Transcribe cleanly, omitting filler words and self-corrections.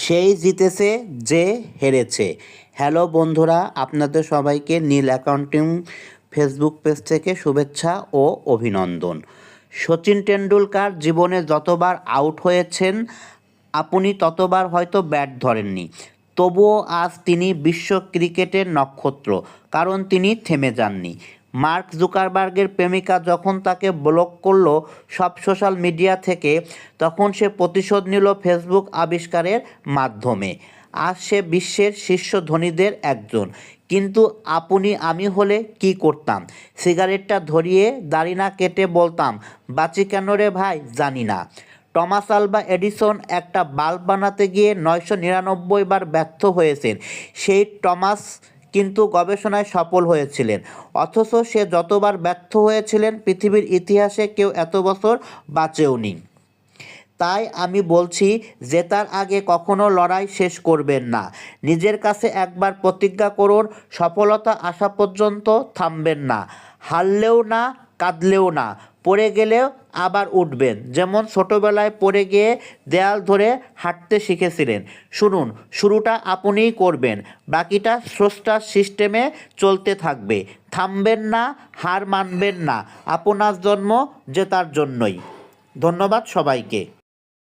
সেই জিতেছে যে হেরেছে। হ্যালো বন্ধুরা, আপনাদের সবাইকে নীল অ্যাকাউন্টিং ফেসবুক পেজ থেকে শুভেচ্ছা ও অভিনন্দন। সচিন টেন্ডুলকার জীবনে যতবার আউট হয়েছেন আপনি ততবার হয়তো ব্যাট ধরেননি, তবুও আজ তিনি বিশ্ব ক্রিকেটের নক্ষত্র, কারণ তিনি থেমে যাননি। মার্ক জুকারবার্গের প্রেমিকা যখন তাকে ব্লক করলো সব সোশ্যাল মিডিয়া থেকে, তখন সে প্রতিশোধ নিল ফেসবুক আবিষ্কারের মাধ্যমে। আজ সে বিশ্বের শীর্ষ ধনীদের একজন। কিন্তু আপনি আমি হলে কি করতাম? সিগারেটটা ধরিয়ে দাড়ি না কেটে বলতাম, বাঁচি কেন রে ভাই জানি না। টমাস আলভা এডিসন একটা বাল্ব বানাতে গিয়ে 999 বার ব্যর্থ হয়েছেন। সেই টমাস কিন্তু গবেষণায় সফল হয়েছিলেন, অথচ সে যতবার ব্যর্থ হয়েছিলেন পৃথিবীর ইতিহাসে কেউ এত বছর বাঁচেওনি। তাই আমি বলছি, জেতার আগে কখনো লড়াই শেষ করবেন না। নিজের কাছে একবার প্রতিজ্ঞা করুন, সফলতা আসা পর্যন্ত থামবেন না। হারলেও না, কাঁদলেও না, পড়ে গেলেও আবার উঠবেন। যেমন ছোটোবেলায় পড়ে গিয়ে দেয়াল ধরে হাঁটতে শিখেছিলেন। শুনুন, শুরুটা আপনিই করবেন, বাকিটা স্রষ্টার সিস্টেমে চলতে থাকবে। থামবেন না, হার মানবেন না। আপনার জন্ম জেতার জন্যই। ধন্যবাদ সবাইকে।